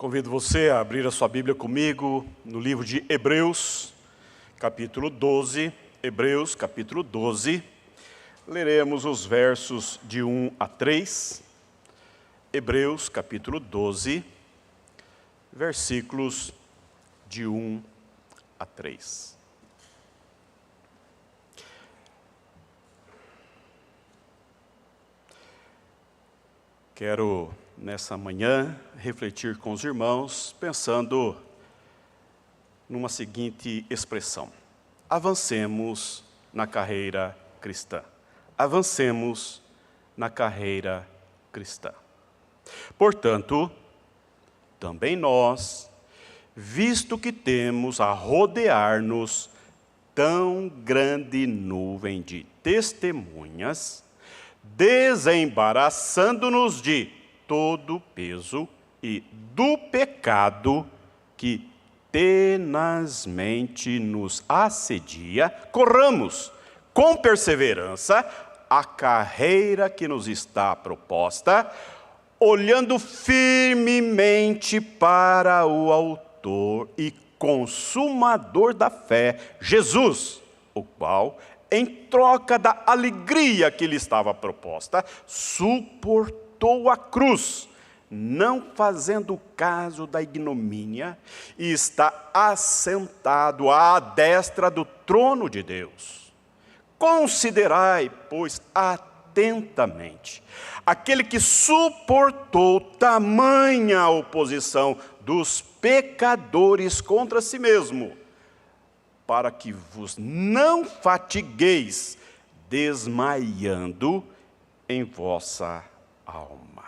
Convido você a abrir a sua Bíblia comigo no livro de Hebreus, capítulo 12. Hebreus, capítulo 12. Leremos os versos de 1 a 3. Hebreus, capítulo 12, versículos de 1 a 3. Quero, nessa manhã, refletir com os irmãos, pensando numa seguinte expressão: avancemos na carreira cristã. Avancemos na carreira cristã. Portanto, também nós, visto que temos a rodear-nos tão grande nuvem de testemunhas, desembaraçando-nos de todo o peso e do pecado que tenazmente nos assedia, corramos com perseverança a carreira que nos está proposta, olhando firmemente para o autor e consumador da fé, Jesus, o qual, em troca da alegria que lhe estava proposta, suportou a cruz, não fazendo caso da ignomínia, e está assentado à destra do trono de Deus. Considerai, pois, atentamente aquele que suportou tamanha oposição dos pecadores contra si mesmo, para que vos não fatigueis, desmaiando em vossa alma.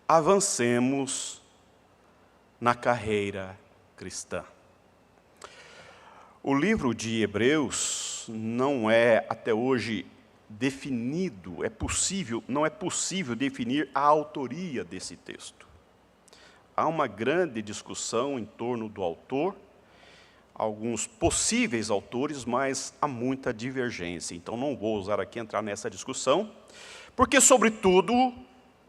Avancemos na carreira cristã. O livro de Hebreus não é até hoje definido, não é possível definir a autoria desse texto. Há uma grande discussão em torno do autor, alguns possíveis autores, mas há muita divergência. Então não vou usar aqui entrar nessa discussão, porque sobretudo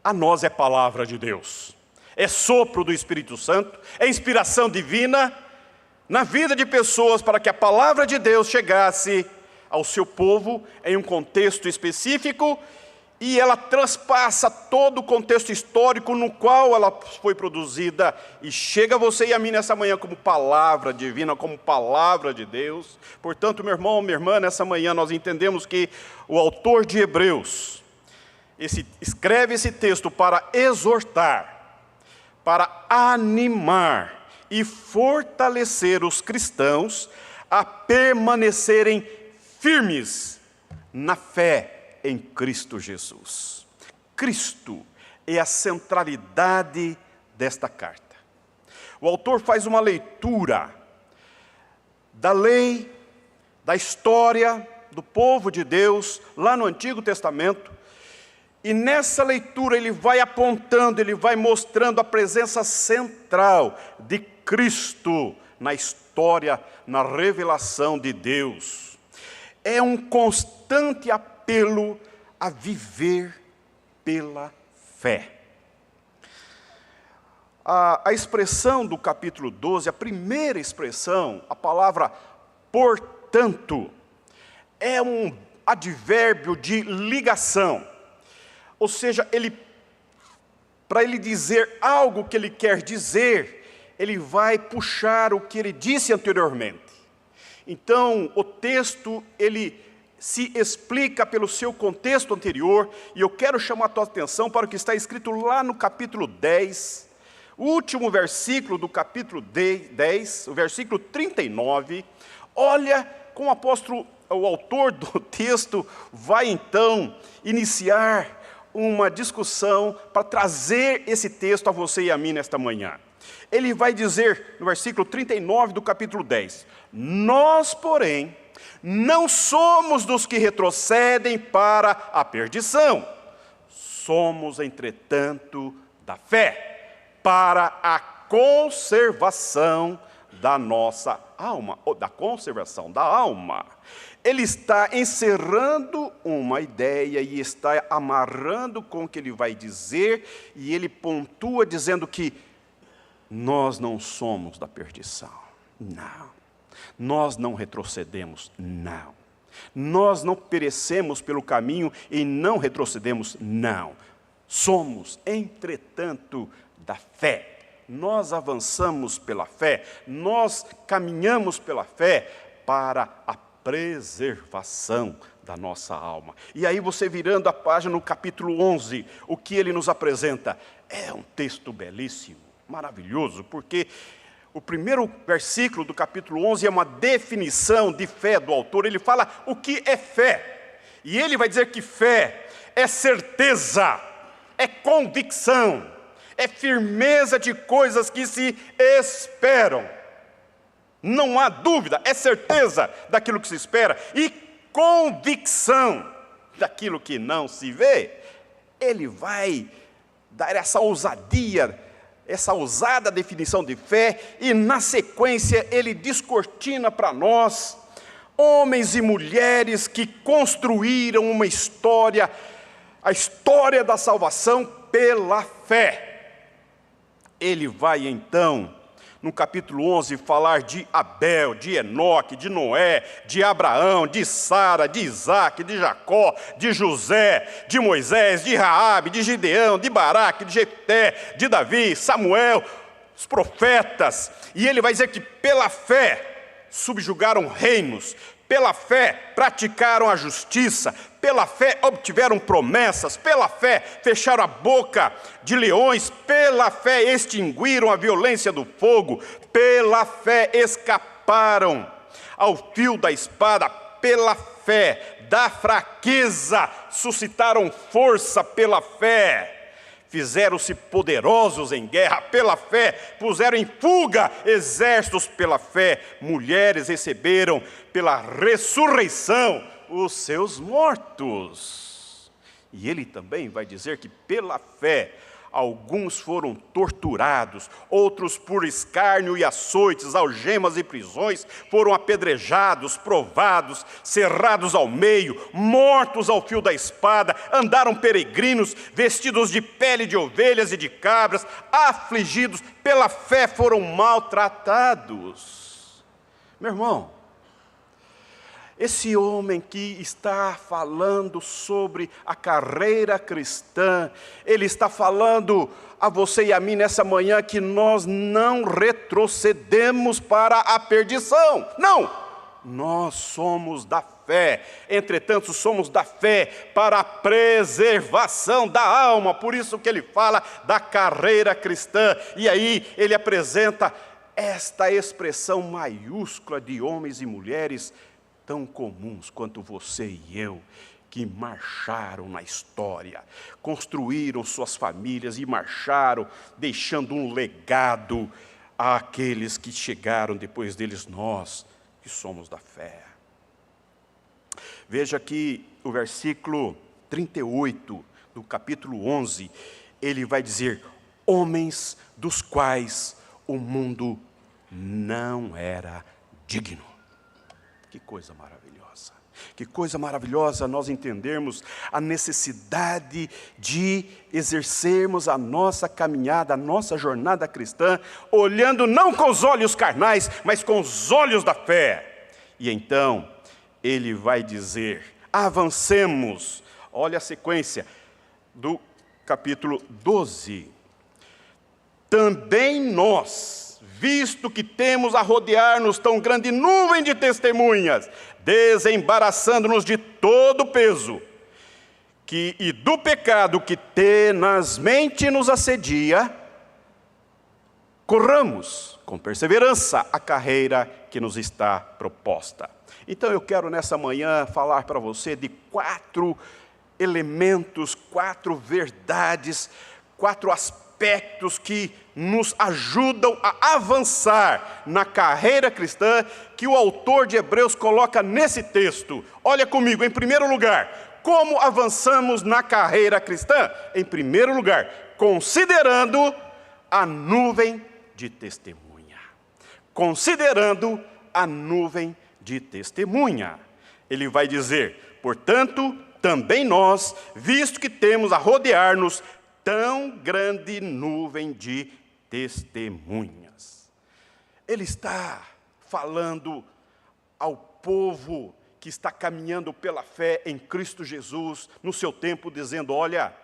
a nós é palavra de Deus. É sopro do Espírito Santo, é inspiração divina na vida de pessoas para que a palavra de Deus chegasse ao seu povo em um contexto específico e ela transpassa todo o contexto histórico no qual ela foi produzida e chega a você e a mim nessa manhã como palavra divina, como palavra de Deus. Portanto, meu irmão, minha irmã, nessa manhã nós entendemos que o autor de Hebreus escreve esse texto para exortar, para animar e fortalecer os cristãos a permanecerem firmes na fé em Cristo Jesus. Cristo é a centralidade desta carta. O autor faz uma leitura da lei, da história do povo de Deus lá no Antigo Testamento, e nessa leitura ele vai apontando, ele vai mostrando a presença central de Cristo na história, na revelação de Deus. É um constante apelo a viver pela fé. A expressão do capítulo 12, a primeira expressão, a palavra portanto, é um advérbio de ligação. Ou seja, para ele dizer algo que ele quer dizer, ele vai puxar o que ele disse anteriormente. Então, o texto, ele se explica pelo seu contexto anterior, e eu quero chamar a tua atenção para o que está escrito lá no capítulo 10, o último versículo do capítulo 10, o versículo 39. Olha como o autor do texto vai então iniciar uma discussão para trazer esse texto a você e a mim nesta manhã. Ele vai dizer no versículo 39 do capítulo 10, nós, porém, não somos dos que retrocedem para a perdição, somos, entretanto, da fé, para a conservação da nossa alma, ou da conservação da alma. Ele está encerrando uma ideia e está amarrando com o que ele vai dizer, e ele pontua dizendo que nós não somos da perdição. Não. Nós não retrocedemos. Não. Nós não perecemos pelo caminho e não retrocedemos. Não. Somos, entretanto, da fé. Nós avançamos pela fé, nós caminhamos pela fé para a preservação da nossa alma. E aí você virando a página no capítulo 11, o que ele nos apresenta? É um texto belíssimo, maravilhoso, porque o primeiro versículo do capítulo 11 é uma definição de fé do autor. Ele fala o que é fé, e ele vai dizer que fé é certeza, é convicção, é firmeza de coisas que se esperam. Não há dúvida, é certeza daquilo que se espera e convicção daquilo que não se vê. Ele vai dar essa ousadia, essa ousada definição de fé, e na sequência ele descortina para nós homens e mulheres que construíram uma história, a história da salvação pela fé. Ele vai então, no capítulo 11, falar de Abel, de Enoque, de Noé, de Abraão, de Sara, de Isaac, de Jacó, de José, de Moisés, de Raabe, de Gideão, de Baraque, de Jefté, de Davi, Samuel, os profetas. E ele vai dizer que pela fé subjugaram reinos, pela fé praticaram a justiça, pela fé obtiveram promessas, pela fé fecharam a boca de leões, pela fé extinguiram a violência do fogo, pela fé escaparam ao fio da espada, pela fé da fraqueza suscitaram força, pela fé fizeram-se poderosos em guerra, pela fé puseram em fuga exércitos, pela fé mulheres receberam pela ressurreição os seus mortos. E ele também vai dizer que pela fé alguns foram torturados, outros por escárnio e açoites, algemas e prisões, foram apedrejados, provados, cerrados ao meio, mortos ao fio da espada, andaram peregrinos, vestidos de pele de ovelhas e de cabras, afligidos, pela fé foram maltratados. Meu irmão, esse homem que está falando sobre a carreira cristã, ele está falando a você e a mim nessa manhã que nós não retrocedemos para a perdição. Não! Nós somos da fé, entretanto somos da fé para a preservação da alma. Por isso que ele fala da carreira cristã. E aí ele apresenta esta expressão maiúscula de homens e mulheres tão comuns quanto você e eu, que marcharam na história, construíram suas famílias e marcharam, deixando um legado àqueles que chegaram depois deles, nós que somos da fé. Veja aqui o versículo 38 do capítulo 11, ele vai dizer: homens dos quais o mundo não era digno. Que coisa maravilhosa, que coisa maravilhosa nós entendermos a necessidade de exercermos a nossa caminhada, a nossa jornada cristã, olhando não com os olhos carnais, mas com os olhos da fé. E então, ele vai dizer, avancemos, olha a sequência do capítulo 12. Também nós, visto que temos a rodear-nos tão grande nuvem de testemunhas, desembaraçando-nos de todo o peso e do pecado que tenazmente nos assedia, corramos com perseverança a carreira que nos está proposta. Então eu quero nessa manhã falar para você de 4 elementos, 4 verdades, 4 aspectos que nos ajudam a avançar na carreira cristã, que o autor de Hebreus coloca nesse texto. Olha comigo, em primeiro lugar, como avançamos na carreira cristã? Em primeiro lugar, considerando a nuvem de testemunha. Considerando a nuvem de testemunha. Ele vai dizer, Portanto, também nós, visto que temos a rodear-nos tão grande nuvem de testemunhas. Ele está falando ao povo que está caminhando pela fé em Cristo Jesus, no seu tempo, dizendo: olha,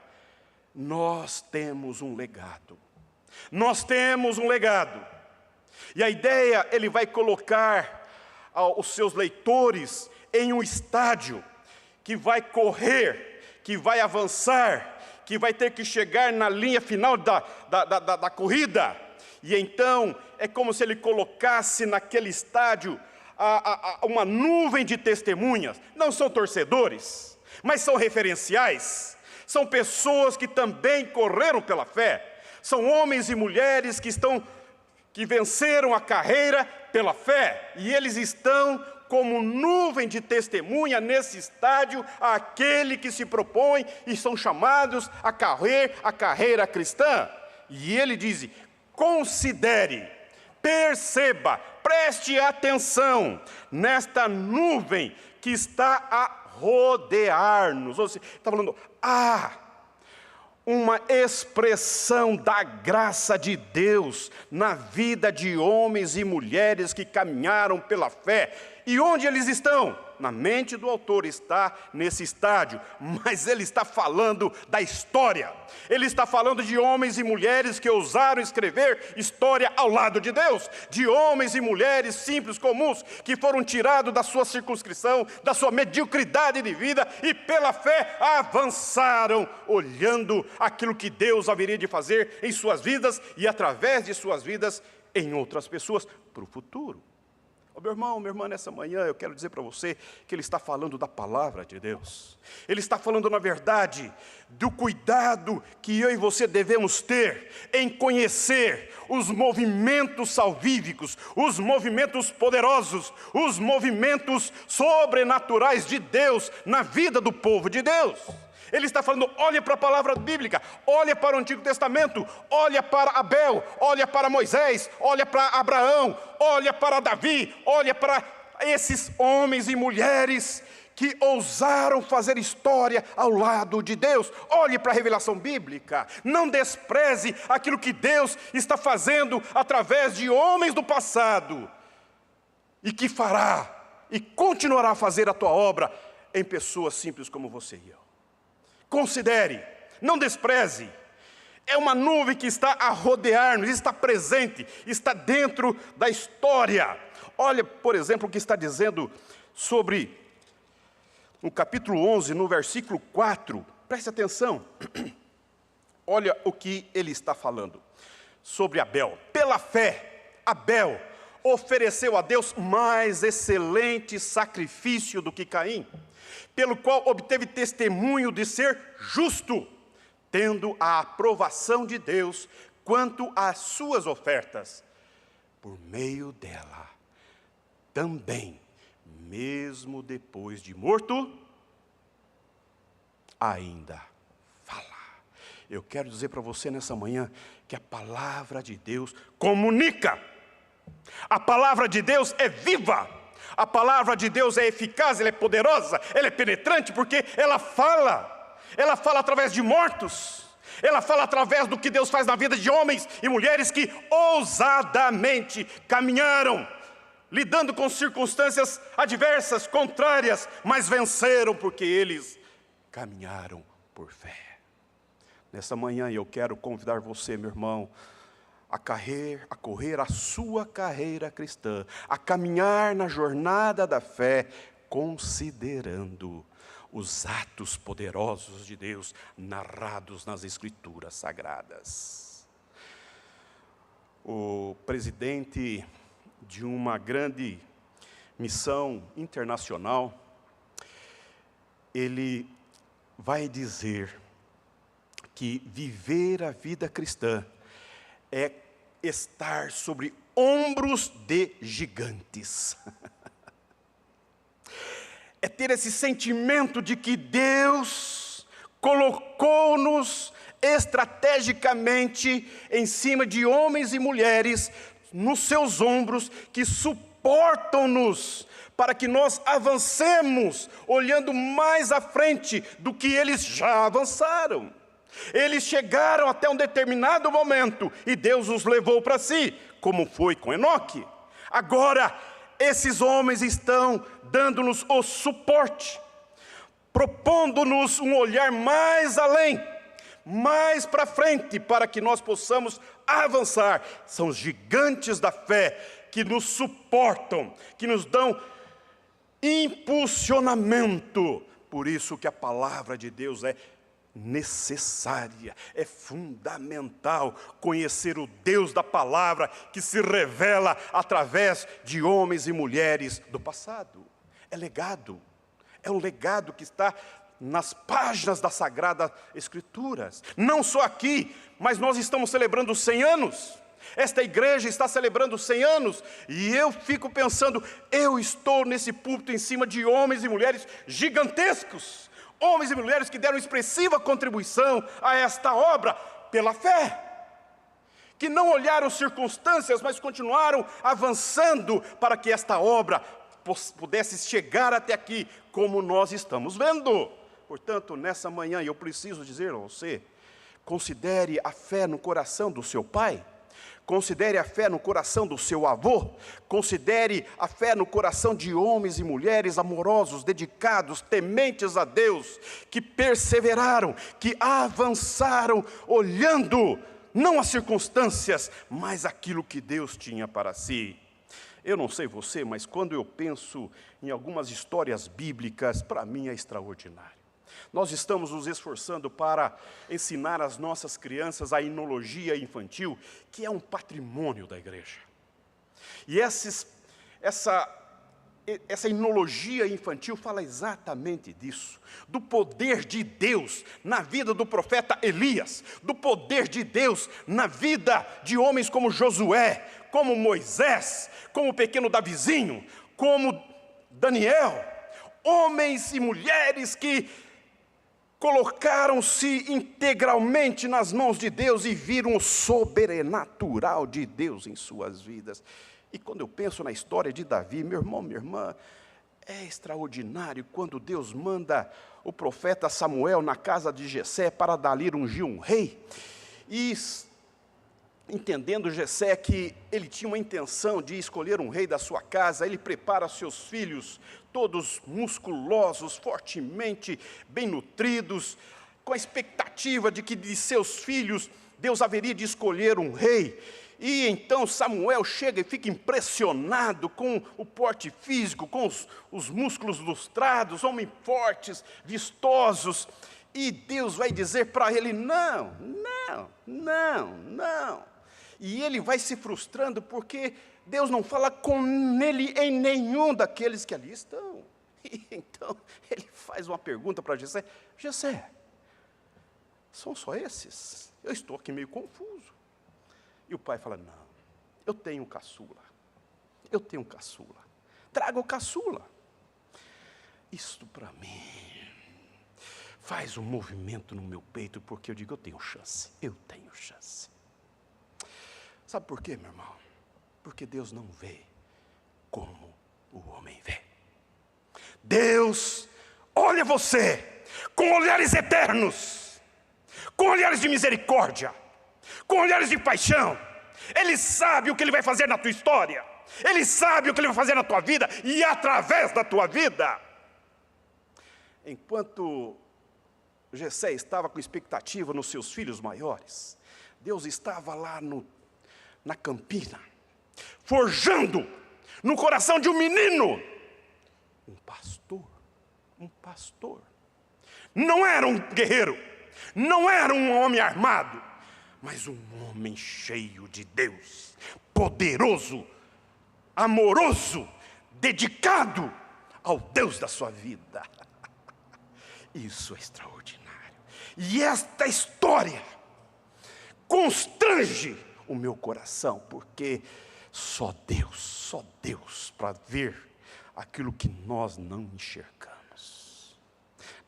nós temos um legado. Nós temos um legado. E a ideia, ele vai colocar os seus leitores em um estádio que vai correr, que vai avançar, que vai ter que chegar na linha final da corrida. E então, é como se ele colocasse naquele estádio uma nuvem de testemunhas. Não são torcedores, mas são referenciais. São pessoas que também correram pela fé. São homens e mulheres que venceram a carreira pela fé. E eles estão como nuvem de testemunha nesse estádio, aquele que se propõe e são chamados a correr a carreira cristã. E ele diz: considere, perceba, preste atenção nesta nuvem que está a rodear-nos. Ou seja, está falando, uma expressão da graça de Deus na vida de homens e mulheres que caminharam pela fé. E onde eles estão? Na mente do autor está nesse estádio, mas ele está falando da história. Ele está falando de homens e mulheres que ousaram escrever história ao lado de Deus, de homens e mulheres simples, comuns, que foram tirados da sua circunscrição, da sua mediocridade de vida e pela fé avançaram, olhando aquilo que Deus haveria de fazer em suas vidas e através de suas vidas em outras pessoas para o futuro. Meu irmão, minha irmã, nessa manhã eu quero dizer para você que ele está falando da palavra de Deus. Ele está falando, na verdade, do cuidado que eu e você devemos ter em conhecer os movimentos salvíficos, os movimentos poderosos, os movimentos sobrenaturais de Deus na vida do povo de Deus. Ele está falando, olha para a palavra bíblica, olha para o Antigo Testamento, olha para Abel, olha para Moisés, olha para Abraão, olha para Davi, olha para esses homens e mulheres que ousaram fazer história ao lado de Deus. Olhe para a revelação bíblica, não despreze aquilo que Deus está fazendo através de homens do passado e que fará e continuará a fazer a tua obra em pessoas simples como você e eu. Considere, não despreze. É uma nuvem que está a rodear-nos, está presente, está dentro da história. Olha, por exemplo, o que está dizendo sobre, no capítulo 11, no versículo 4. Preste atenção. Olha o que ele está falando sobre Abel. Pela fé, Abel ofereceu a Deus mais excelente sacrifício do que Caim, pelo qual obteve testemunho de ser justo, tendo a aprovação de Deus quanto às suas ofertas. Por meio dela, também, mesmo depois de morto, ainda fala. Eu quero dizer para você nessa manhã que a palavra de Deus comunica. A palavra de Deus é viva. A palavra de Deus é eficaz, ela é poderosa, ela é penetrante, porque ela fala através de mortos, ela fala através do que Deus faz na vida de homens e mulheres que ousadamente caminharam, lidando com circunstâncias adversas, contrárias, mas venceram porque eles caminharam por fé. Nessa manhã eu quero convidar você, meu irmão, a correr a sua carreira cristã, a caminhar na jornada da fé, considerando os atos poderosos de Deus narrados nas Escrituras Sagradas. O presidente de uma grande missão internacional, ele vai dizer que viver a vida cristã é estar sobre ombros de gigantes. É ter esse sentimento de que Deus colocou-nos estrategicamente em cima de homens e mulheres nos seus ombros que suportam-nos para que nós avancemos, olhando mais à frente do que eles já avançaram. Eles chegaram até um determinado momento e Deus os levou para si, como foi com Enoque. Agora, esses homens estão dando-nos o suporte, propondo-nos um olhar mais além, mais para frente, para que nós possamos avançar. São os gigantes da fé que nos suportam, que nos dão impulsionamento. Por isso que a palavra de Deus é necessária, é fundamental conhecer o Deus da palavra que se revela através de homens e mulheres do passado. É legado, é um legado que está nas páginas das Sagradas Escrituras. Não só aqui, mas nós estamos celebrando 100 anos. Esta igreja está celebrando 100 anos, e eu fico pensando, eu estou nesse púlpito em cima de homens e mulheres gigantescos, homens e mulheres que deram expressiva contribuição a esta obra pela fé, que não olharam circunstâncias, mas continuaram avançando para que esta obra pudesse chegar até aqui, como nós estamos vendo. Portanto, nessa manhã, eu preciso dizer a você, considere a fé no coração do seu pai, considere a fé no coração do seu avô, considere a fé no coração de homens e mulheres amorosos, dedicados, tementes a Deus, que perseveraram, que avançaram, olhando não as circunstâncias, mas aquilo que Deus tinha para si. Eu não sei você, mas quando eu penso em algumas histórias bíblicas, para mim é extraordinário. Nós estamos nos esforçando para ensinar às nossas crianças a enologia infantil, que é um patrimônio da igreja. E essa enologia infantil fala exatamente disso, do poder de Deus na vida do profeta Elias, do poder de Deus na vida de homens como Josué, como Moisés, como o pequeno Davizinho, como Daniel, homens e mulheres que colocaram-se integralmente nas mãos de Deus e viram o sobrenatural de Deus em suas vidas. E quando eu penso na história de Davi, meu irmão, minha irmã, é extraordinário quando Deus manda o profeta Samuel na casa de Jessé para dali ungir um rei. E entendendo Jessé que ele tinha uma intenção de escolher um rei da sua casa, ele prepara seus filhos, todos musculosos, fortemente bem nutridos, com a expectativa de que de seus filhos Deus haveria de escolher um rei. E então Samuel chega e fica impressionado com o porte físico, com os músculos lustrados, homens fortes, vistosos. E Deus vai dizer para ele, não. E ele vai se frustrando porque Deus não fala com ele em nenhum daqueles que ali estão. E então ele faz uma pergunta para Jessé, Jessé, são só esses? Eu estou aqui meio confuso. E o pai fala, não, eu tenho um caçula, traga o caçula. Isto para mim faz um movimento no meu peito, porque eu digo, eu tenho chance. Sabe por quê, meu irmão? Porque Deus não vê como o homem vê. Deus olha você com olhares eternos, com olhares de misericórdia, com olhares de paixão. Ele sabe o que Ele vai fazer na tua história, Ele sabe o que Ele vai fazer na tua vida e através da tua vida. Enquanto Jessé estava com expectativa nos seus filhos maiores, Deus estava lá na campina, forjando no coração de um menino, um pastor. Não era um guerreiro, não era um homem armado, mas um homem cheio de Deus, poderoso, amoroso, dedicado ao Deus da sua vida. Isso é extraordinário. E esta história constrange o meu coração, porque só Deus para ver aquilo que nós não enxergamos.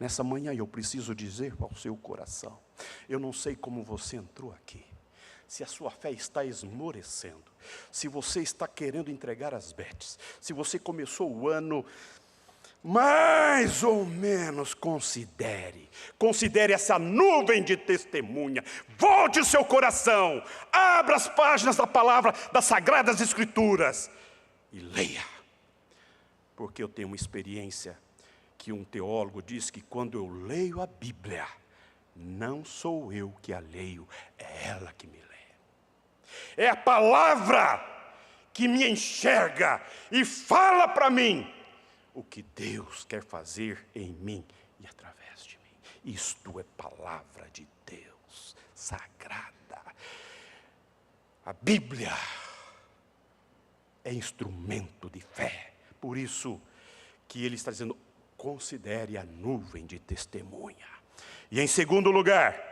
Nessa manhã eu preciso dizer ao seu coração, eu não sei como você entrou aqui, se a sua fé está esmorecendo, se você está querendo entregar as betes, se você começou o ano mais ou menos, considere essa nuvem de testemunha, volte o seu coração, abra as páginas da palavra, das Sagradas Escrituras e leia, porque eu tenho uma experiência que um teólogo diz que quando eu leio a Bíblia, não sou eu que a leio, é ela que me lê. É a palavra que me enxerga e fala para mim o que Deus quer fazer em mim e através de mim. Isto é palavra de Deus, sagrada. A Bíblia é instrumento de fé. Por isso que ele está dizendo, considere a nuvem de testemunha. E em segundo lugar,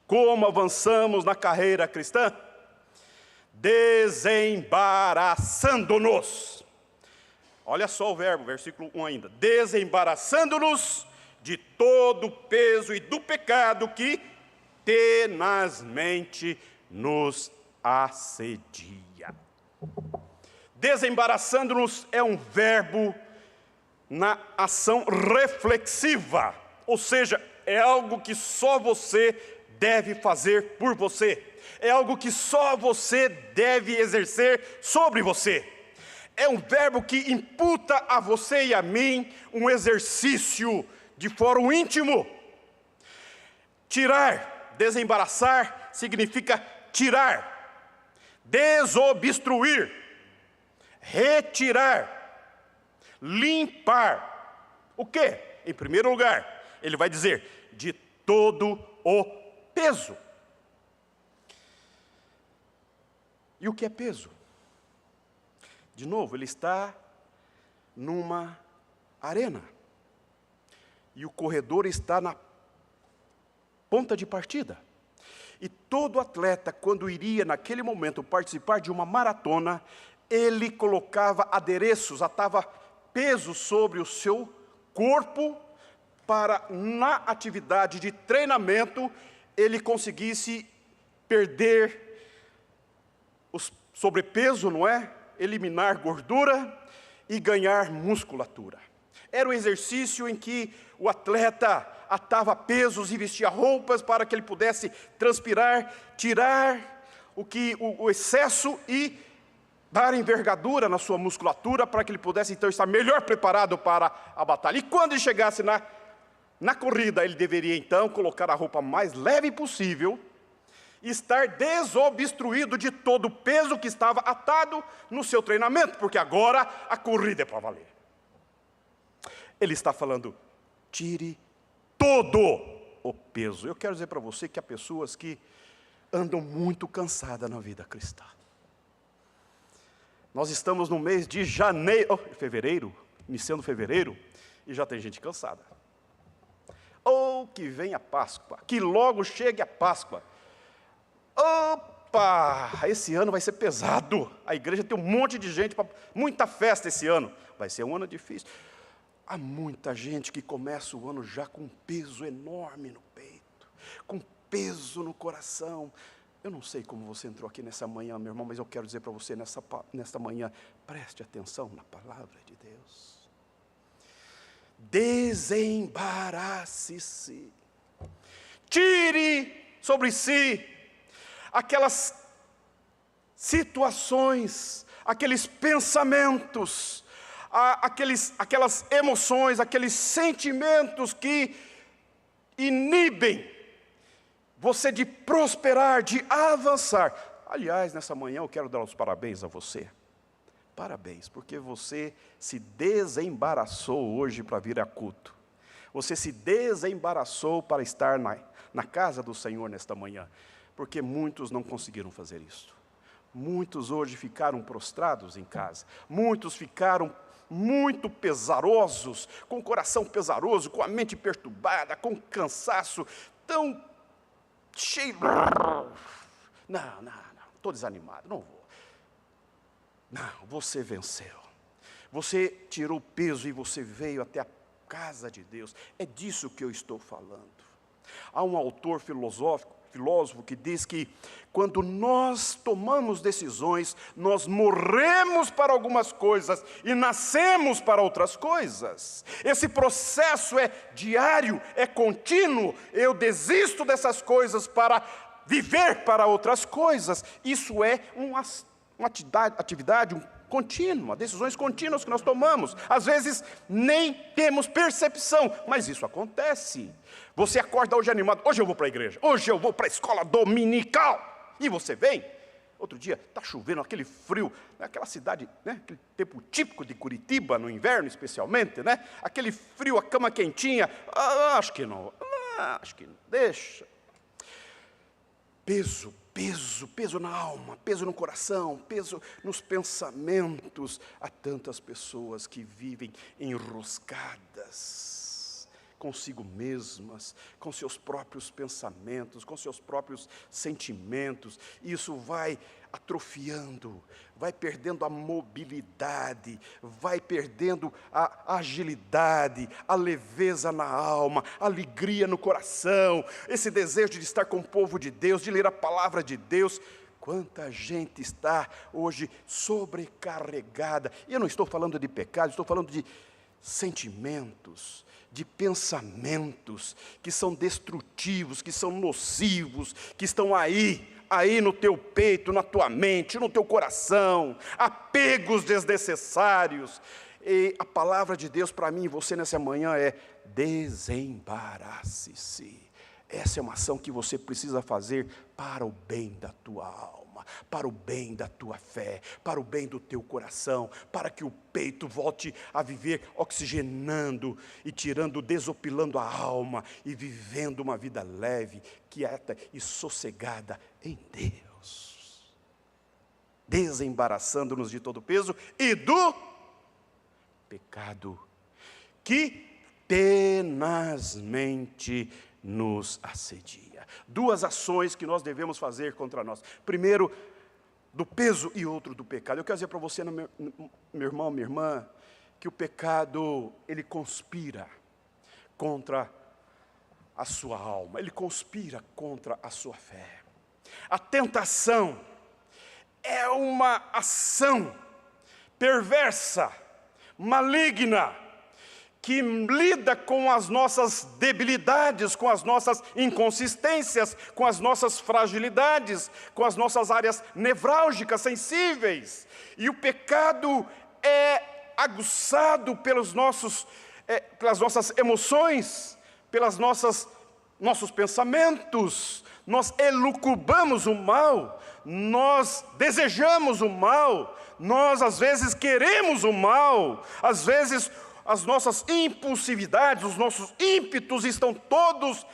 como avançamos na carreira cristã? Desembaraçando-nos. Olha só o verbo, versículo 1 ainda. Desembaraçando-nos de todo o peso e do pecado que tenazmente nos assedia. Desembaraçando-nos é um verbo na ação reflexiva, ou seja, é algo que só você deve fazer por você, é algo que só você deve exercer sobre você. É um verbo que imputa a você e a mim um exercício de fórum íntimo. Tirar, desembaraçar, significa tirar, desobstruir, retirar, limpar. O quê? Em primeiro lugar, ele vai dizer, de todo o peso. E o que é peso? De novo, ele está numa arena. E o corredor está na ponta de partida. E todo atleta, quando iria naquele momento participar de uma maratona, ele colocava adereços, atava peso sobre o seu corpo, para na atividade de treinamento, ele conseguisse perder o sobrepeso, não é? Eliminar gordura e ganhar musculatura. Era um exercício em que o atleta atava pesos e vestia roupas para que ele pudesse transpirar, tirar o excesso e dar envergadura na sua musculatura para que ele pudesse então estar melhor preparado para a batalha. E quando ele chegasse na corrida, ele deveria então colocar a roupa mais leve possível, estar desobstruído de todo o peso que estava atado no seu treinamento, porque agora a corrida é para valer. Ele está falando, tire todo o peso. Eu quero dizer para você que há pessoas que andam muito cansadas na vida cristã. Nós estamos no mês de fevereiro, iniciando fevereiro, e já tem gente cansada. Ou que vem a Páscoa, que logo chegue a Páscoa. Opa, esse ano vai ser pesado. A igreja tem um monte de gente, muita festa esse ano. Vai ser um ano difícil. Há muita gente que começa o ano já com um peso enorme no peito, com peso no coração. Eu não sei como você entrou aqui nessa manhã, meu irmão, mas eu quero dizer para você nesta manhã, preste atenção na palavra de Deus. Desembarace-se. Tire sobre si aquelas situações, aqueles pensamentos, aquelas emoções, aqueles sentimentos que inibem você de prosperar, de avançar. Aliás, nessa manhã eu quero dar os parabéns a você. Parabéns, porque você se desembaraçou hoje para vir a culto. Você se desembaraçou para estar na casa do Senhor nesta manhã. Porque muitos não conseguiram fazer isso. Muitos hoje ficaram prostrados em casa. Muitos ficaram muito pesarosos, com o coração pesaroso, com a mente perturbada, com cansaço, tão cheio. Não, estou desanimado, não vou. Não, você venceu. Você tirou o peso e você veio até a casa de Deus. É disso que eu estou falando. Há um autor filosófico filósofo que diz que quando nós tomamos decisões, nós morremos para algumas coisas e nascemos para outras coisas. Esse processo é diário, é contínuo. Eu desisto dessas coisas para viver para outras coisas. Isso é uma atividade contínua, decisões contínuas que nós tomamos. Às vezes nem temos percepção, mas isso acontece. Você acorda hoje animado, hoje eu vou para a igreja, hoje eu vou para a escola dominical. E você vem, outro dia está chovendo, aquele frio, aquela cidade, né? Aquele tempo típico de Curitiba, no inverno especialmente, né? Aquele frio, a cama quentinha, acho que não, deixa. Peso na alma, peso no coração, peso nos pensamentos. Há tantas pessoas que vivem enroscadas consigo mesmas, com seus próprios pensamentos, com seus próprios sentimentos. Isso vai atrofiando, vai perdendo a mobilidade, vai perdendo a agilidade, a leveza na alma, a alegria no coração, esse desejo de estar com o povo de Deus, de ler a palavra de Deus. Quanta gente está hoje sobrecarregada. E eu não estou falando de pecado, estou falando de sentimentos, de pensamentos que são destrutivos, que são nocivos, que estão aí no teu peito, na tua mente, no teu coração, apegos desnecessários. E a palavra de Deus para mim e você nessa manhã é: desembarace-se. Essa é uma ação que você precisa fazer para o bem da tua alma, para o bem da tua fé, para o bem do teu coração, para que o peito volte a viver oxigenando e desopilando a alma e vivendo uma vida leve, quieta e sossegada em Deus. Desembaraçando-nos de todo o peso e do pecado que tenazmente nos assedia. Duas ações que nós devemos fazer contra nós. Primeiro, do peso, e outro do pecado. Eu quero dizer para você, meu irmão, minha irmã, que o pecado, ele conspira contra a sua alma, ele conspira contra a sua fé. A tentação é uma ação perversa, maligna, que lida com as nossas debilidades, com as nossas inconsistências, com as nossas fragilidades, com as nossas áreas nevrálgicas, sensíveis. E o pecado é aguçado pelas nossas emoções, nossos pensamentos. Nós elucubramos o mal, nós desejamos o mal, nós às vezes queremos o mal, às vezes as nossas impulsividades, os nossos ímpetos estão todos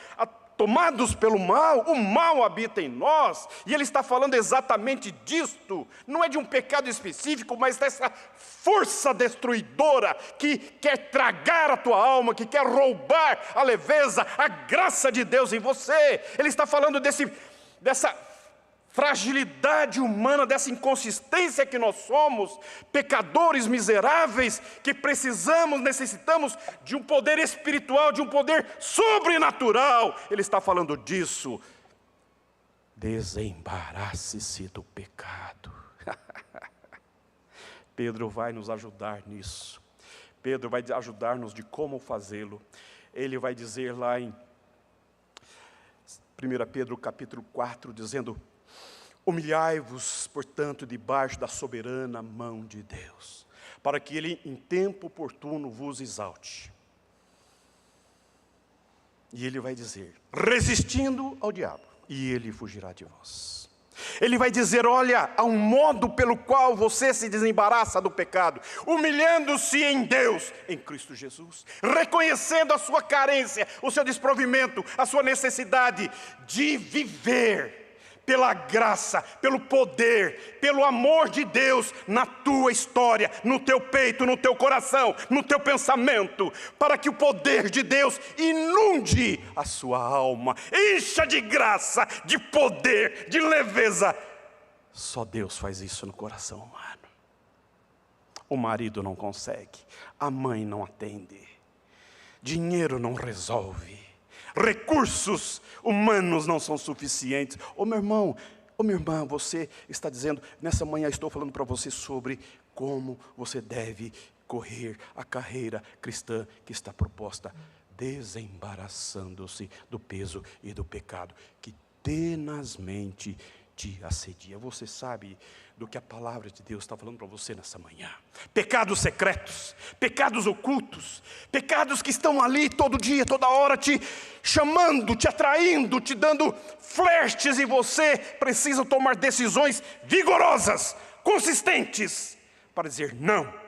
tomados pelo mal. O mal habita em nós, e ele está falando exatamente disto. Não é de um pecado específico, mas dessa força destruidora que quer tragar a tua alma, que quer roubar a leveza, a graça de Deus em você. Ele está falando dessa fragilidade humana, dessa inconsistência que nós somos, pecadores miseráveis, que necessitamos de um poder espiritual, de um poder sobrenatural. Ele está falando disso. Desembarace-se do pecado. Pedro vai nos ajudar nisso. Pedro vai ajudar-nos de como fazê-lo. Ele vai dizer lá em 1 Pedro capítulo 4, dizendo: humilhai-vos, portanto, debaixo da soberana mão de Deus, para que Ele, em tempo oportuno, vos exalte. E Ele vai dizer: resistindo ao diabo, e ele fugirá de vós. Ele vai dizer: olha, há um modo pelo qual você se desembaraça do pecado, humilhando-se em Deus, em Cristo Jesus, reconhecendo a sua carência, o seu desprovimento, a sua necessidade de viver pela graça, pelo poder, pelo amor de Deus na tua história, no teu peito, no teu coração, no teu pensamento, para que o poder de Deus inunde a sua alma, encha de graça, de poder, de leveza. Só Deus faz isso no coração humano. O marido não consegue, a mãe não atende, dinheiro não resolve, Recursos humanos não são suficientes. Meu irmão, minha irmã, você está dizendo, nessa manhã estou falando para você sobre como você deve correr a carreira cristã que está proposta, desembaraçando-se do peso e do pecado que tenazmente te assedia. Você sabe do que a palavra de Deus está falando para você nessa manhã? Pecados secretos, pecados ocultos, pecados que estão ali todo dia, toda hora te chamando, te atraindo, te dando flertes, e você precisa tomar decisões vigorosas, consistentes, para dizer não.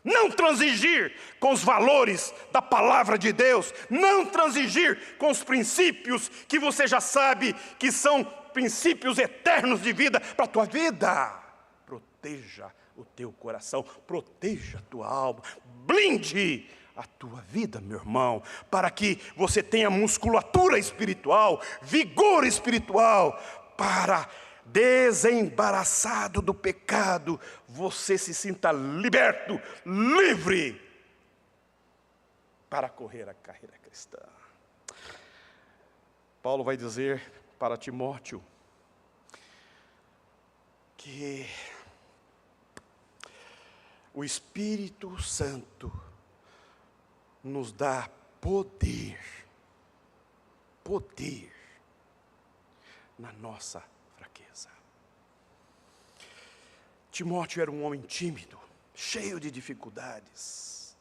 Não transigir com os valores da palavra de Deus, não transigir com os princípios que você já sabe que são princípios eternos de vida para a tua vida. Proteja o teu coração, proteja a tua alma, blinde a tua vida, meu irmão, para que você tenha musculatura espiritual, vigor espiritual, para desembaraçado do pecado, você se sinta liberto, livre, para correr a carreira cristã. Paulo vai dizer para Timóteo que o Espírito Santo nos dá poder na nossa fraqueza. Timóteo era um homem tímido, cheio de dificuldades.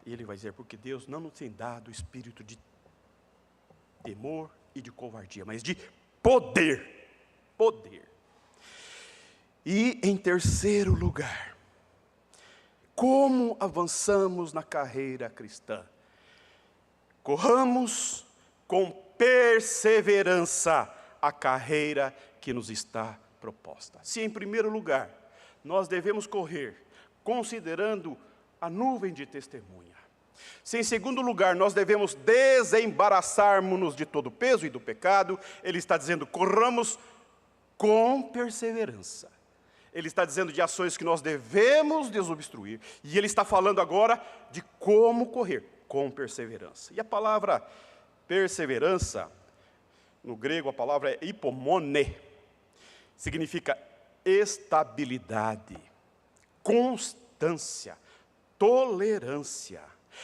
E ele vai dizer, porque Deus não nos tem dado o espírito de temor e de covardia, mas de poder. E em terceiro lugar, como avançamos na carreira cristã? Corramos com perseverança a carreira que nos está proposta. Se em primeiro lugar, nós devemos correr considerando a nuvem de testemunha. Se em segundo lugar, nós devemos desembaraçarmos-nos de todo o peso e do pecado, ele está dizendo, corramos com perseverança. Ele está dizendo de ações que nós devemos desobstruir. E ele está falando agora de como correr com perseverança. E a palavra perseverança, no grego a palavra é hipomone, significa estabilidade, constância, tolerância.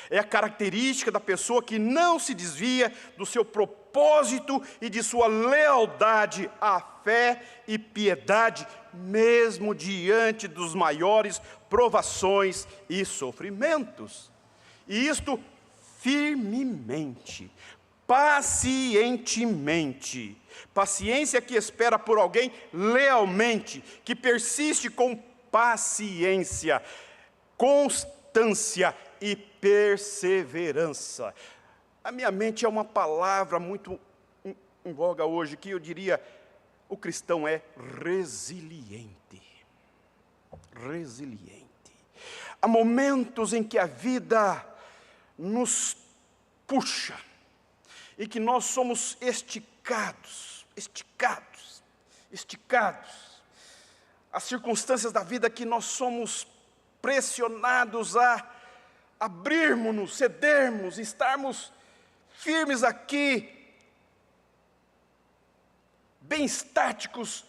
É a característica da pessoa que não se desvia do seu propósito e de sua lealdade à fé e piedade, mesmo diante dos maiores provações e sofrimentos. E isto firmemente, pacientemente. Paciência que espera por alguém lealmente, que persiste com paciência, constância e perseverança. A minha mente é uma palavra muito em voga hoje, que eu diria, o cristão é resiliente. Resiliente. Há momentos em que a vida nos puxa, e que nós somos esticados. As circunstâncias da vida que nós somos pressionados a abrirmos-nos, cedermos, estarmos firmes aqui, bem estáticos,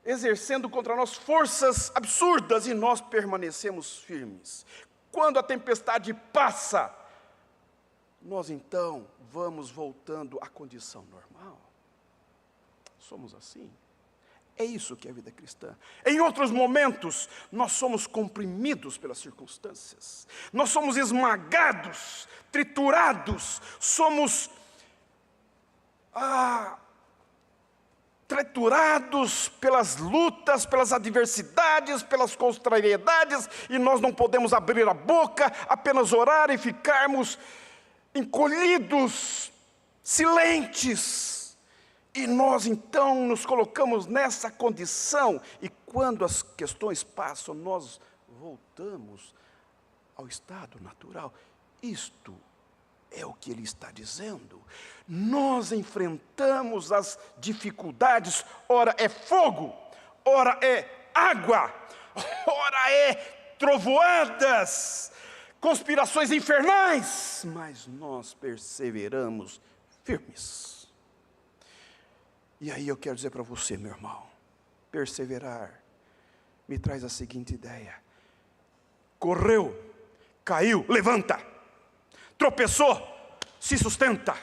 exercendo contra nós forças absurdas, e nós permanecemos firmes. Quando a tempestade passa, nós então vamos voltando à condição normal. Somos assim. É isso que é a vida cristã. Em outros momentos, nós somos comprimidos pelas circunstâncias. Nós somos esmagados, triturados, somos triturados pelas lutas, pelas adversidades, pelas contrariedades, e nós não podemos abrir a boca, apenas orar e ficarmos encolhidos, silentes. E nós então nos colocamos nessa condição, e quando as questões passam, nós voltamos ao estado natural. Isto é o que ele está dizendo. Nós enfrentamos as dificuldades, ora é fogo, ora é água, ora é trovoadas, conspirações infernais, mas nós perseveramos firmes. E aí eu quero dizer para você, meu irmão, perseverar me traz a seguinte ideia: correu, caiu, levanta, tropeçou, se sustenta,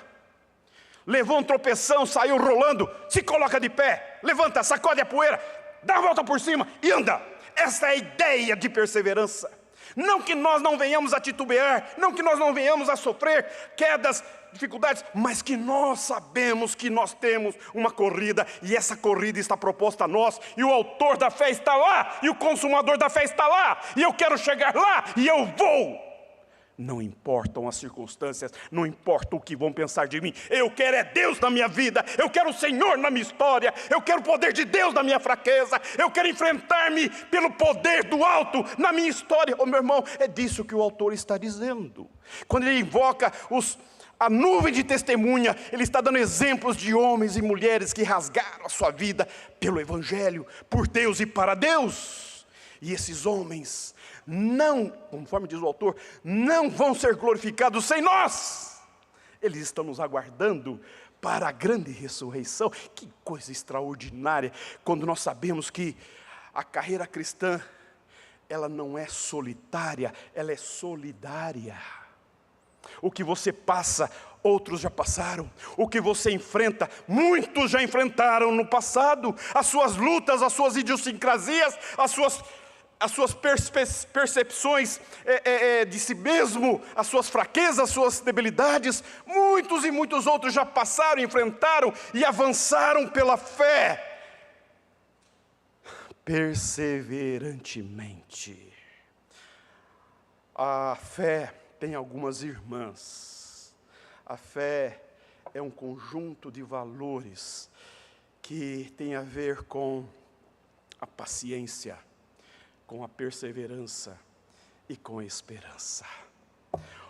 levou um tropeção, saiu rolando, se coloca de pé, levanta, sacode a poeira, dá a volta por cima e anda. Essa é a ideia de perseverança. Não que nós não venhamos a titubear, não que nós não venhamos a sofrer quedas, dificuldades, mas que nós sabemos que nós temos uma corrida, e essa corrida está proposta a nós, e o autor da fé está lá, e o consumador da fé está lá, e eu quero chegar lá, e eu vou. Não importam as circunstâncias, não importa o que vão pensar de mim, eu quero é Deus na minha vida, eu quero o Senhor na minha história, eu quero o poder de Deus na minha fraqueza, eu quero enfrentar-me pelo poder do alto na minha história. Oh, meu irmão, é disso que o autor está dizendo. Quando ele invoca a nuvem de testemunha, ele está dando exemplos de homens e mulheres que rasgaram a sua vida pelo Evangelho, por Deus e para Deus. E esses homens não, conforme diz o autor, não vão ser glorificados sem nós. Eles estão nos aguardando para a grande ressurreição. Que coisa extraordinária, quando nós sabemos que a carreira cristã, ela não é solitária, ela é solidária. O que você passa, outros já passaram. O que você enfrenta, muitos já enfrentaram no passado. As suas lutas, as suas idiosincrasias, as suas percepções de si mesmo, as suas fraquezas, as suas debilidades, muitos e muitos outros já passaram, enfrentaram e avançaram pela fé, perseverantemente. A fé tem algumas irmãs. A fé é um conjunto de valores que tem a ver com a paciência, com a perseverança e com a esperança.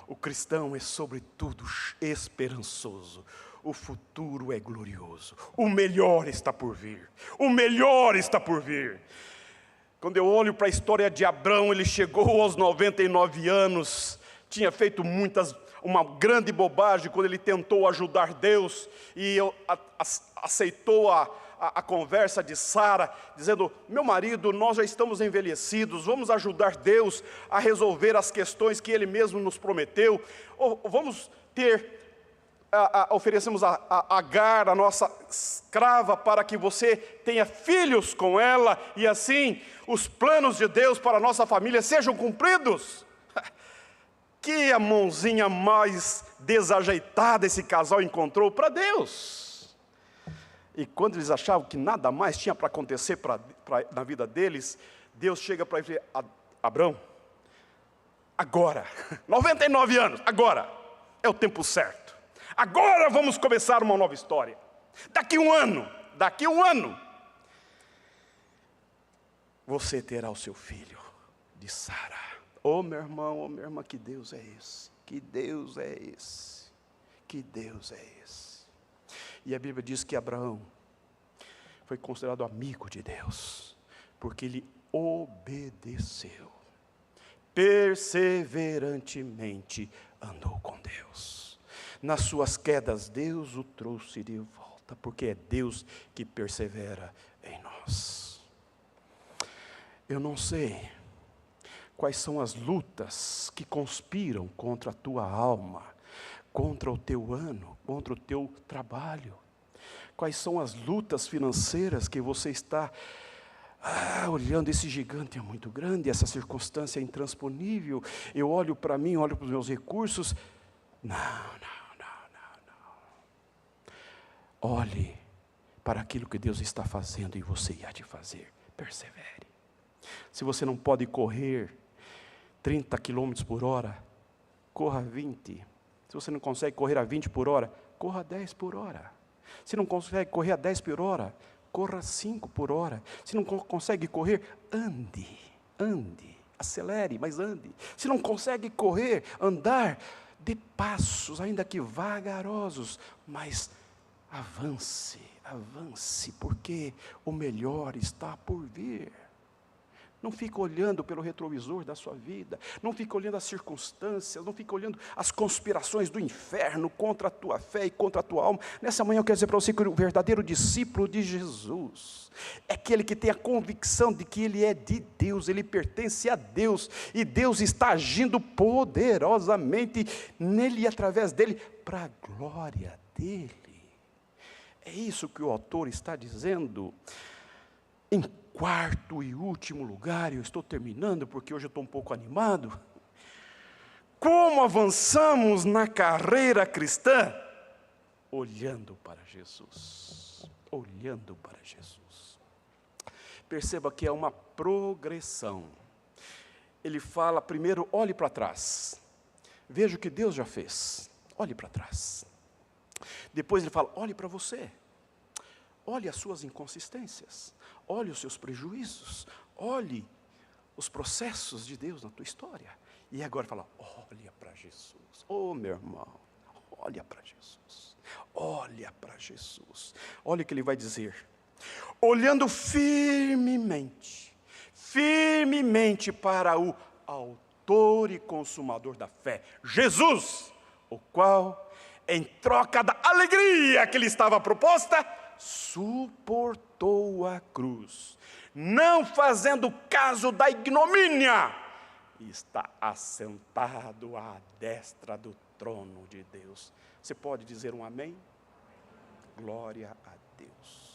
O cristão é sobretudo esperançoso. O futuro é glorioso. O melhor está por vir. O melhor está por vir. Quando eu olho para a história de Abrão, ele chegou aos 99 anos, tinha feito uma grande bobagem quando ele tentou ajudar Deus e aceitou a conversa de Sara, dizendo: meu marido, nós já estamos envelhecidos, vamos ajudar Deus a resolver as questões que Ele mesmo nos prometeu, ou vamos oferecemos a Agar, a nossa escrava, para que você tenha filhos com ela, e assim os planos de Deus para a nossa família sejam cumpridos. Que a mãozinha mais desajeitada esse casal encontrou para Deus. E quando eles achavam que nada mais tinha para acontecer na vida deles, Deus chega para ele e fala: Abrão, agora, 99 anos, agora é o tempo certo. Agora vamos começar uma nova história. Daqui um ano, você terá o seu filho de Sara. Oh, meu irmão, oh, minha irmã, que Deus é esse? Que Deus é esse? Que Deus é esse? E a Bíblia diz que Abraão foi considerado amigo de Deus, porque ele obedeceu, perseverantemente andou com Deus. Nas suas quedas, Deus o trouxe de volta, porque é Deus que persevera em nós. Eu não sei quais são as lutas que conspiram contra a tua alma, contra o teu ano, contra o teu trabalho. Quais são as lutas financeiras que você está olhando? Esse gigante é muito grande, essa circunstância é intransponível. Eu olho para mim, olho para os meus recursos. Não. Olhe para aquilo que Deus está fazendo e você há de fazer. Persevere. Se você não pode correr 30 km por hora, corra 20. Se você não consegue correr a 20 por hora, corra 10 por hora. Se não consegue correr a 10 por hora, corra 5 por hora. Se não consegue correr, ande, acelere, mas ande. Se não consegue correr, andar, dê passos, ainda que vagarosos, mas avance, porque o melhor está por vir. Não fica olhando pelo retrovisor da sua vida. Não fica olhando as circunstâncias. Não fica olhando as conspirações do inferno contra a tua fé e contra a tua alma. Nessa manhã eu quero dizer para você que o verdadeiro discípulo de Jesus é aquele que tem a convicção de que ele é de Deus, ele pertence a Deus, e Deus está agindo poderosamente nele e através dele, para a glória dele. É isso que o autor está dizendo. Em quarto e último lugar, eu estou terminando porque hoje eu estou um pouco animado. Como avançamos na carreira cristã? Olhando para Jesus. Olhando para Jesus. Perceba que é uma progressão. Ele fala primeiro, olhe para trás. Veja o que Deus já fez. Olhe para trás. Depois ele fala, olhe para você. Olhe as suas inconsistências. Olhe os seus prejuízos. Olhe os processos de Deus na tua história. E agora fala, olha para Jesus. Oh, meu irmão, olha para Jesus. Olha para Jesus. Olha o que ele vai dizer. Olhando firmemente para o autor e consumador da fé, Jesus, o qual, em troca da alegria que lhe estava proposta, suportou a cruz, não fazendo caso da ignomínia, e está assentado à destra do trono de Deus. Você pode dizer um amém? Glória a Deus.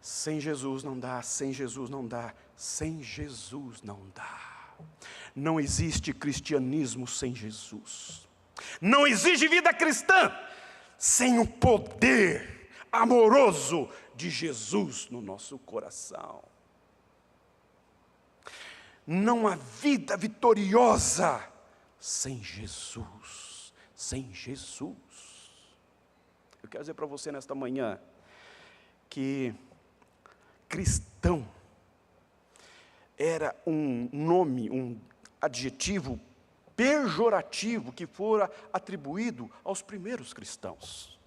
Sem Jesus não dá, sem Jesus não dá, sem Jesus não dá. Não existe cristianismo sem Jesus. Não existe vida cristã sem o poder amoroso de Jesus no nosso coração. Não há vida vitoriosa sem Jesus. Sem Jesus. Eu quero dizer para você nesta manhã que cristão era um nome, um adjetivo pejorativo que fora atribuído aos primeiros cristãos,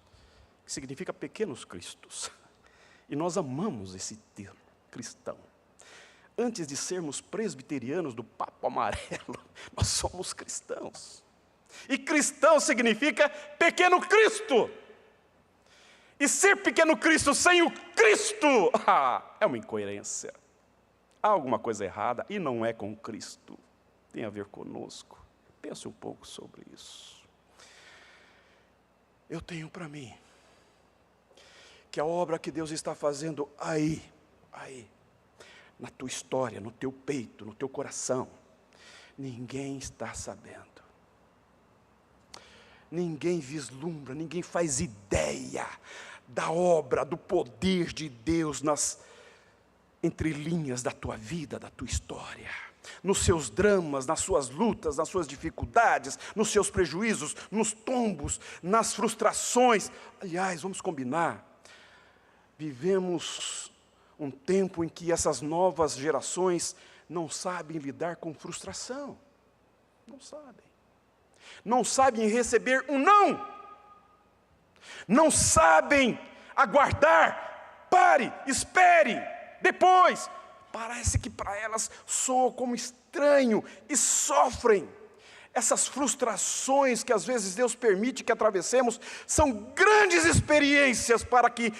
que significa pequenos cristos. E nós amamos esse termo, cristão. Antes de sermos presbiterianos do Papo Amarelo, nós somos cristãos. E cristão significa pequeno Cristo. E ser pequeno Cristo sem o Cristo, é uma incoerência. Há alguma coisa errada e não é com Cristo. Tem a ver conosco. Pense um pouco sobre isso. Eu tenho para mim que a obra que Deus está fazendo aí, na tua história, no teu peito, no teu coração, ninguém está sabendo. Ninguém vislumbra, ninguém faz ideia da obra, do poder de Deus nas entrelinhas da tua vida, da tua história. Nos seus dramas, nas suas lutas, nas suas dificuldades, nos seus prejuízos, nos tombos, nas frustrações. Aliás, vamos combinar, vivemos um tempo em que essas novas gerações não sabem lidar com frustração. Não sabem. Não sabem receber um não. Não sabem aguardar. Pare, espere, depois. Parece que para elas soa como estranho e sofrem. Essas frustrações que às vezes Deus permite que atravessemos são grandes experiências para que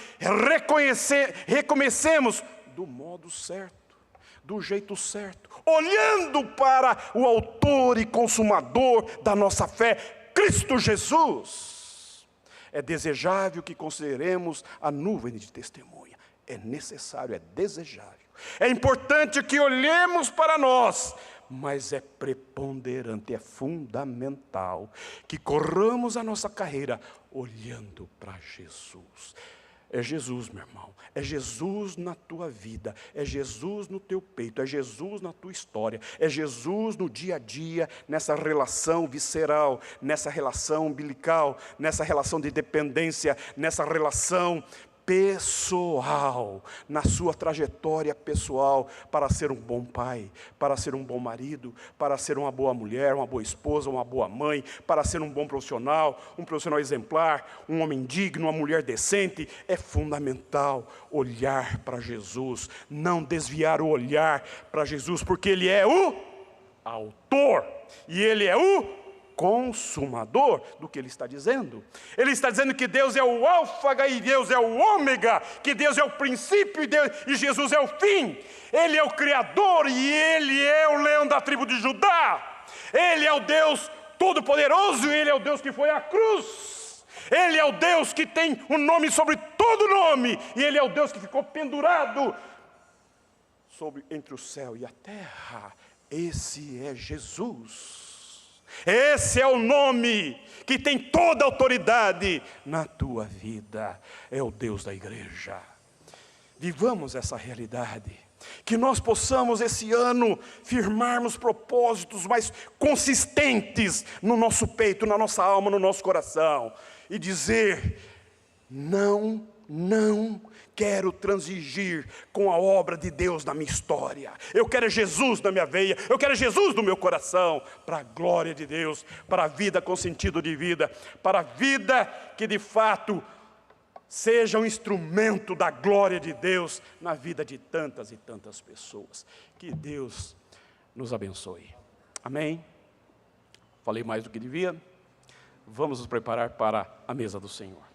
recomecemos do modo certo, do jeito certo, olhando para o autor e consumador da nossa fé, Cristo Jesus. É desejável que consideremos a nuvem de testemunha. É necessário, é desejável. É importante que olhemos para nós, mas é preponderante, é fundamental que corramos a nossa carreira olhando para Jesus. É Jesus, meu irmão, é Jesus na tua vida, é Jesus no teu peito, é Jesus na tua história, é Jesus no dia a dia, nessa relação visceral, nessa relação umbilical, nessa relação de dependência, nessa relação pessoal, na sua trajetória pessoal, para ser um bom pai, para ser um bom marido, para ser uma boa mulher, uma boa esposa, uma boa mãe, para ser um bom profissional, um profissional exemplar, um homem digno, uma mulher decente. É fundamental olhar para Jesus, não desviar o olhar para Jesus, porque Ele é o autor, e Ele é o consumador do que Ele está dizendo. Ele está dizendo que Deus é o alfa e Deus é o ômega, que Deus é o princípio e Jesus é o fim. Ele é o Criador e Ele é o leão da tribo de Judá. Ele é o Deus todo-poderoso e Ele é o Deus que foi à cruz. Ele é o Deus que tem um nome sobre todo nome, e Ele é o Deus que ficou pendurado entre o céu e a terra. Esse é Jesus. Esse é o nome que tem toda a autoridade na tua vida. É o Deus da igreja. Vivamos essa realidade. Que nós possamos esse ano firmarmos propósitos mais consistentes no nosso peito, na nossa alma, no nosso coração. E dizer: não quero transigir com a obra de Deus na minha história. Eu quero Jesus na minha veia, eu quero Jesus no meu coração, para a glória de Deus, para a vida com sentido de vida, para a vida que de fato seja um instrumento da glória de Deus na vida de tantas e tantas pessoas. Que Deus nos abençoe. Amém? Falei mais do que devia. Vamos nos preparar para a mesa do Senhor.